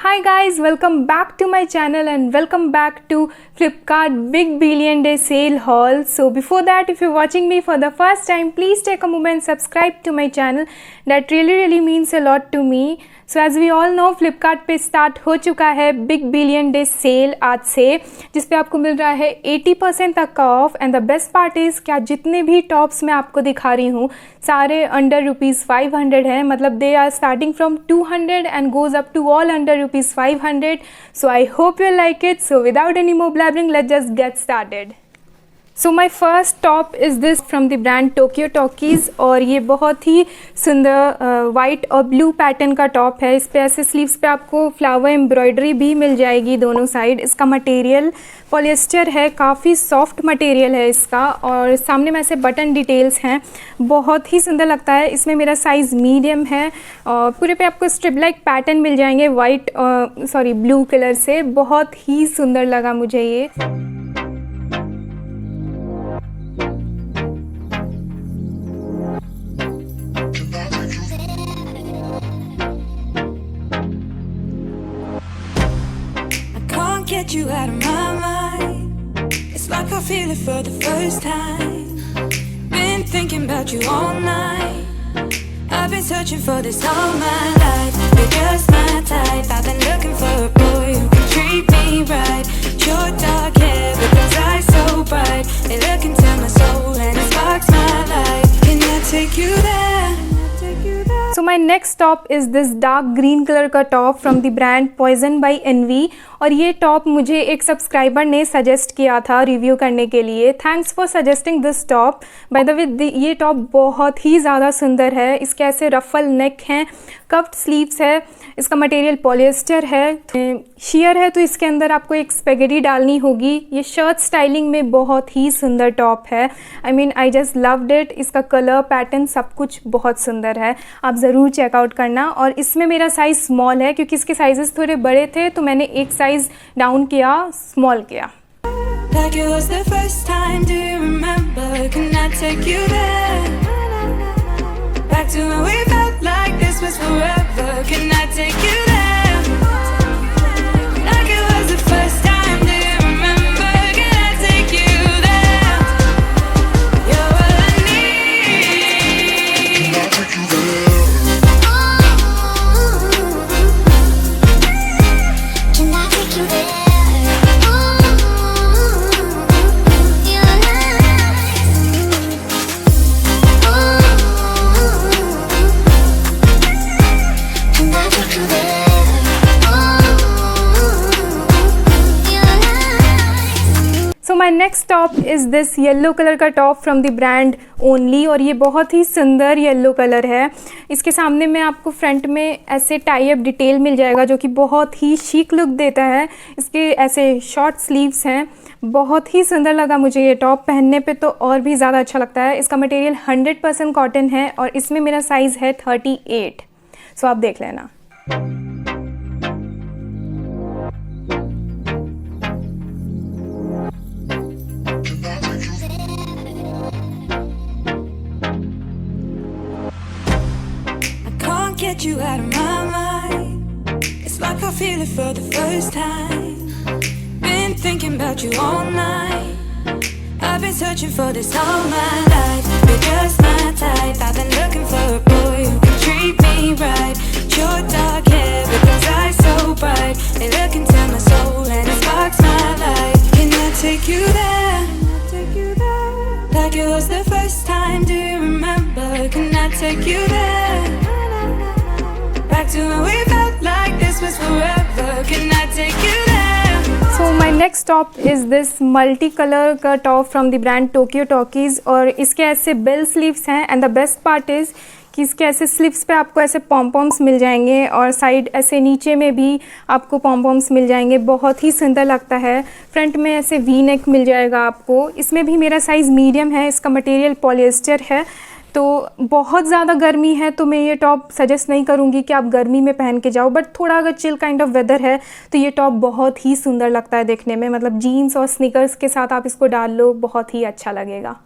Hi guys, welcome back to my channel and welcome back to Flipkart Big Billion Day Sale Haul. So before that, if you're watching me for the first time, please take a moment, subscribe to my channel. That really means a lot to me. So as we all know, Flipkart पे start हो चुका है big billion day cell आज से, जिस पे आपको मिल रहा है 80% तक का of. And the best part is क्या जितने भी टॉप्स मैं आपको दिखा रही हूँ सारे अंडर ₹500 हैं. मतलब they are starting from 200 and goes up to all under ₹500. So I hope you like it. So without any more blabbering, let's just get started. So my first top is this from the brand Tokyo Talkies. और ये बहुत ही सुंदर white और blue pattern का top है. इस पे ऐसे स्लीव्स पे आपको फ्लावर एम्ब्रॉयडरी भी मिल जाएगी दोनों साइड. इसका मटेरियल पॉलिएस्टर है, काफ़ी सॉफ्ट मटेरियल है इसका. और सामने में ऐसे बटन डिटेल्स हैं, बहुत ही सुंदर लगता है. इसमें मेरा साइज़ मीडियम है. और पूरे पे आपको स्ट्रिप लाइक पैटर्न मिल जाएंगे वाइट ब्लू कलर से. बहुत ही सुंदर लगा मुझे ये. Get you out of my mind. It's like I feel it for the first time. Been thinking about you all night. I've been searching for this all my life. You're just my type. I've been looking for a boy who can treat me right. Short dark hair with those eyes so bright. They look into my soul and it sparks my life. Can I take you there? So my next top is this dark green color का top from the brand Poison by Envy. और ये top मुझे एक subscriber ने suggest किया था review करने के लिए. Thanks for suggesting this top. By the way ये टॉप बहुत ही ज़्यादा सुंदर है. इसके ऐसे रफल नेक हैं, कफ्ड स्लीव्स है. इसका मटेरियल पॉलिएस्टर है, शेयर है, तो इसके अंदर आपको एक स्पेगेटी डालनी होगी. ये शर्ट स्टाइलिंग में बहुत ही सुंदर टॉप है. I just loved it. इसका कलर पैटर्न सब कुछ बहुत सुंदर है. आप ज़रूर चेकआउट करना. और इसमें मेरा साइज़ स्मॉल है क्योंकि इसके साइजेस थोड़े बड़े थे, तो मैंने एक साइज़ डाउन किया, स्मॉल किया. Like it was the first time, do you remember? Can I take you there? Back to when we felt like this was forever. Can I take you there? Like it was the first time, do you remember? Can I take you there? You're what I need. Can I take you there? Can I take you there? So my next top is this yellow colour का top from the brand only. और ये बहुत ही सुंदर yellow colour है. इसके सामने में आपको फ्रंट में ऐसे टाई अप डिटेल मिल जाएगा जो कि बहुत ही शीक लुक देता है. इसके ऐसे शॉर्ट स्लीव्स हैं. बहुत ही सुंदर लगा मुझे ये टॉप. पहनने पे तो और भी ज़्यादा अच्छा लगता है. इसका मटेरियल 100% कॉटन है और इसमें मेरा साइज़ है 38. सो आप देख लेना. Get you out of my mind. It's like I feel it for the first time. Been thinking about you all night. I've been searching for this all my life. You're just my type. I've been looking for a boy who can treat me right. Short dark hair with those eyes so bright. They look into my soul and it sparks my life. Can I take you there? Like it was the first time. Do you remember? Can I take you there? Back to when we felt like this was forever. Can I take you there? So my next top is this multi color का top from the brand Tokyo Talkies. और इसके ऐसे bell sleeves हैं. And the best part is कि इसके ऐसे sleeves पे आपको ऐसे पॉम्पॉम्स मिल जाएंगे और साइड ऐसे नीचे में भी आपको पॉम्पॉम्स मिल जाएंगे. बहुत ही सुंदर लगता है. फ्रंट में ऐसे वी नेक मिल जाएगा आपको. इसमें भी मेरा साइज़ मीडियम है. इसका मटेरियल पॉलिएस्टर है. तो बहुत ज़्यादा गर्मी है तो मैं ये टॉप सजेस्ट नहीं करूँगी कि आप गर्मी में पहन के जाओ. बट थोड़ा अगर चिल काइंड ऑफ वेदर है तो ये टॉप बहुत ही सुंदर लगता है देखने में. मतलब जीन्स और स्नीकर्स के साथ आप इसको डाल लो, बहुत ही अच्छा लगेगा.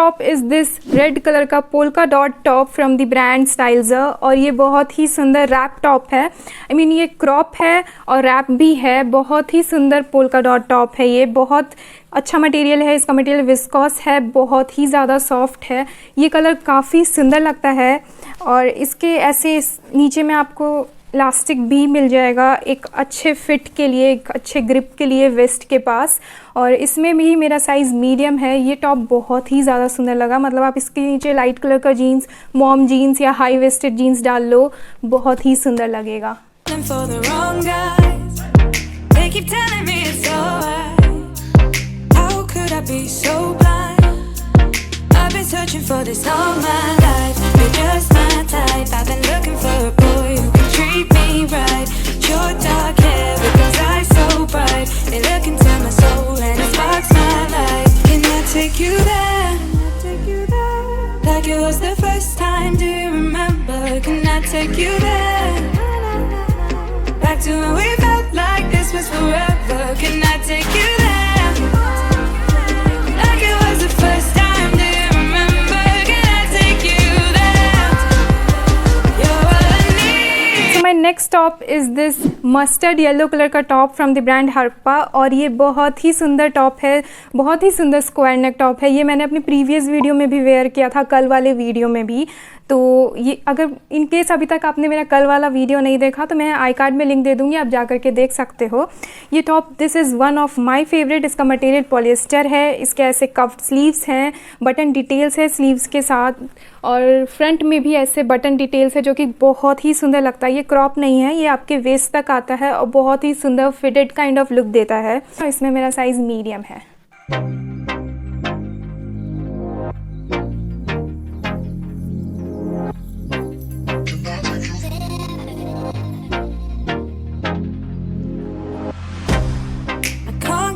Top is this red colour का polka dot top from the brand Stylzer, और ये बहुत ही सुंदर रैप टॉप है। आई मीन ये क्रॉप है और रैप भी है। बहुत ही सुंदर पोल्का डॉट टॉप है। ये बहुत अच्छा मटेरियल है, इसका मटेरियल विस्कॉस है, बहुत ही ज़्यादा सॉफ्ट है। ये कलर काफ़ी सुंदर लगता है, और इसके ऐसे नीचे में आपको इलास्टिक भी मिल जाएगा एक अच्छे फिट के लिए, एक अच्छे ग्रिप के लिए वेस्ट के पास। और इसमें भी मेरा साइज़ मीडियम है। ये टॉप बहुत ही ज़्यादा सुंदर लगा। मतलब आप इसके नीचे लाइट कलर का जीन्स, मॉम जीन्स या हाई वेस्टेड जीन्स डाल लो, बहुत ही सुंदर लगेगा। Searching for this all my life. You're just my type. I've been looking for a boy who can treat me right. Your dark hair with those eyes so bright. They look into my soul and it sparks my life. Can I take you there? Like it was the first time. Do you remember? Can I take you there? Back to when we felt like this was forever. Can I take you there? Like it was the first time. My next top is this mustard yellow colour का top from the brand Harappa, और ये बहुत ही सुंदर top है। बहुत ही सुंदर square neck top है। ये मैंने अपनी प्रीवियस वीडियो में भी वेयर किया था, कल वाले वीडियो में भी। तो ये अगर इन केस अभी तक आपने मेरा कल वाला वीडियो नहीं देखा तो मैं आई कार्ड में लिंक दे दूँगी, आप जा कर के देख सकते हो। ये top this is one of my favourite. इसका मटेरियल पॉलिएस्टर है। इसके ऐसे कफ्ड स्लीव्स हैं, बटन डिटेल्स है स्लीव्स के साथ, और फ्रंट में भी ऐसे बटन डिटेल्स है जो कि बहुत ही सुंदर लगता है। ये क्रॉप नहीं है, ये आपके वेस्ट तक आता है और बहुत ही सुंदर फिटेड काइंड ऑफ लुक देता है। इसमें मेरा साइज़ मीडियम है।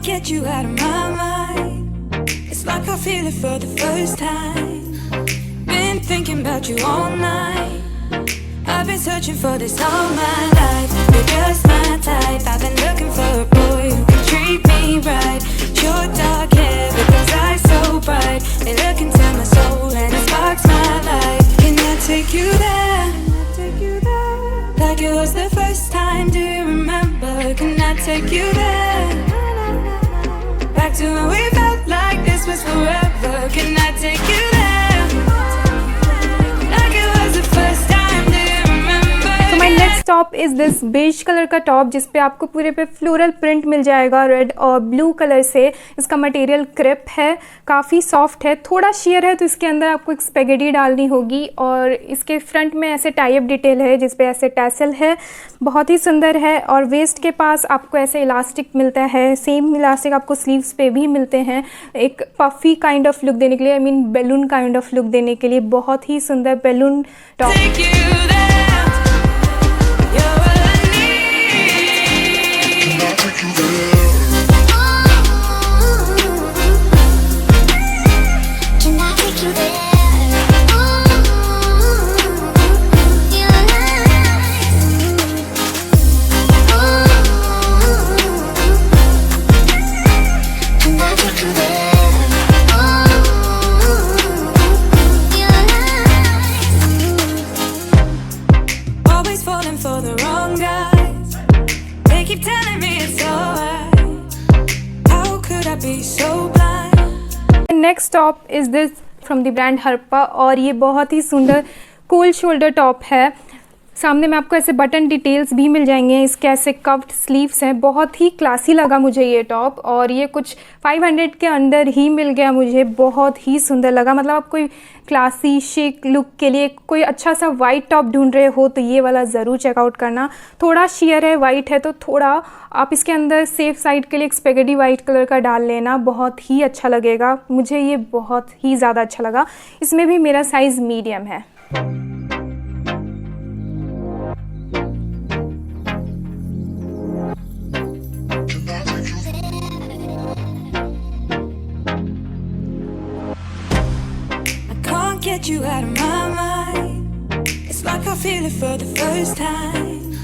Get you out of my mind. It's like I feel it for the first time. Been thinking about you all night. I've been searching for this all my life. You're just my type. I've been looking for a boy who can treat me right. Your dark hair with those eyes so bright. They look into my soul and it sparks my life. Can I take you there? Like it was the first time. Do you remember? Can I take you there? Back to when we felt like this was forever. Can I take you there? Like it was the first time. Do you remember? So my next top is this beige colour का top, जिसपे आपको पूरे पे floral print मिल जाएगा red और blue colour से। इसका material crepe है, काफ़ी सॉफ्ट है, थोड़ा शेयर है, तो इसके अंदर आपको एक स्पेगेटी डालनी होगी। और इसके फ्रंट में ऐसे टाइप डिटेल है जिसपे ऐसे टैसल है, बहुत ही सुंदर है। और वेस्ट के पास आपको ऐसे इलास्टिक मिलता है, सेम इलास्टिक आपको स्लीव्स पे भी मिलते हैं, एक पफी काइंड ऑफ लुक देने के लिए, I mean balloon kind of look देने के लिए। बहुत ही सुंदर balloon top. Next top is this from the brand Harappa, और ये बहुत ही सुंदर कोल्ड शोल्डर टॉप है। सामने में आपको ऐसे बटन डिटेल्स भी मिल जाएंगे, इसके ऐसे कव्ड स्लीव्स हैं। बहुत ही क्लासी लगा मुझे ये टॉप, और ये कुछ 500 के अंदर ही मिल गया मुझे। बहुत ही सुंदर लगा। मतलब आप कोई क्लासी शिक लुक के लिए कोई अच्छा सा वाइट टॉप ढूंढ रहे हो तो ये वाला ज़रूर चेकआउट करना। थोड़ा शेयर है, वाइट है, तो थोड़ा आप इसके अंदर सेफ साइड के लिए एक स्पेगेटी वाइट कलर का डाल लेना, बहुत ही अच्छा लगेगा। मुझे ये बहुत ही ज़्यादा अच्छा लगा। इसमें भी मेरा साइज़ मीडियम है। Get you out of my mind. It's like I feel it for the first time.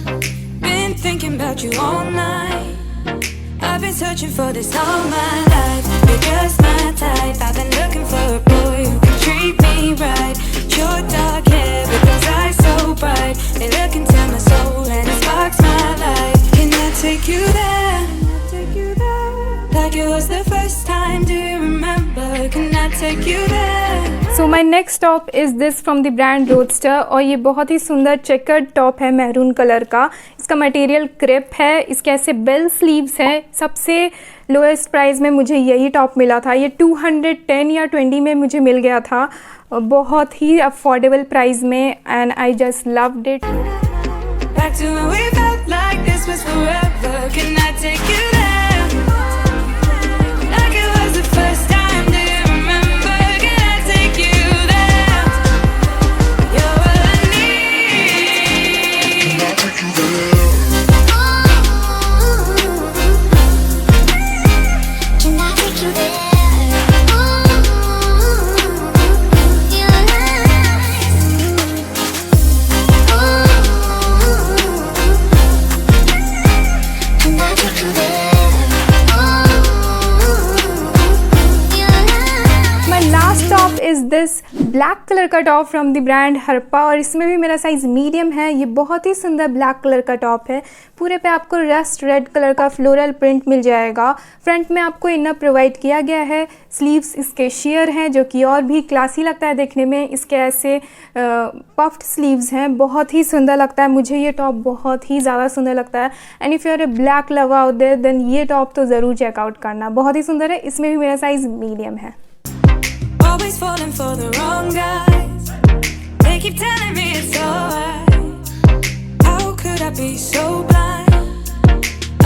Been thinking about you all night. I've been searching for this all my life. You're just my type. I've been looking for a boy who can treat me right. Your dark hair with those eyes so bright, they look into my soul and it sparks my life. Can I take you there? Like it was the first time. Do you remember? Can I take you there? So my next top is this from the brand roadster और ये बहुत ही सुंदर checkered top है maroon colour का। इसका material crepe है, इसके ऐसे बेल स्लीव्स हैं। सबसे लोएस्ट प्राइस में मुझे यही टॉप मिला था, ये 210 या 20 में मुझे मिल गया था, बहुत ही अफोर्डेबल प्राइस में, and I just loved it. Is this black colour का top from the brand Harappa और इसमें भी मेरा साइज़ मीडियम है। ये बहुत ही सुंदर ब्लैक कलर का टॉप है। पूरे पे आपको रस्ट रेड कलर का फ्लोरल प्रिंट मिल जाएगा। फ्रंट में आपको इनर प्रोवाइड किया गया है। स्लीव्स इसके शेयर हैं जो कि और भी क्लासी लगता है देखने में। इसके ऐसे पफ्ड स्लीव्स हैं, बहुत ही सुंदर लगता है। मुझे ये टॉप बहुत ही ज़्यादा सुंदर लगता है and if you are a black lover out there then ये टॉप तो ज़रूर चेकआउट करना, बहुत ही सुंदर है। इसमें भी मेरा साइज़ मीडियम है। Always falling for the wrong guys. They keep telling me it's alright. How could I be so blind?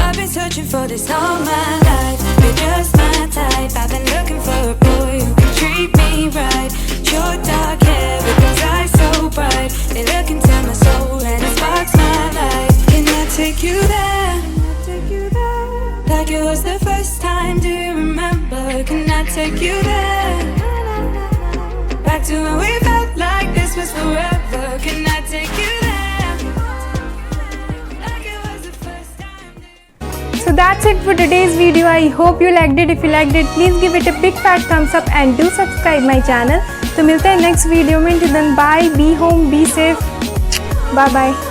I've been searching for this all my life. You're just my type. I've been looking for a boy who can treat me right. Your dark hair with those eyes so bright, they look into my soul and it sparks my life. Can I take you there? Like it was the first time. Do you remember? Can I take you there? Back to when we felt like this was forever. Can I take you there? Like it was the first time. So that's it for today's video. I hope you liked it. If you liked it, please give it a big fat thumbs up and do subscribe my channel. तो मिलते हैं next video में. Till then, bye. Be home. Be safe. Bye bye.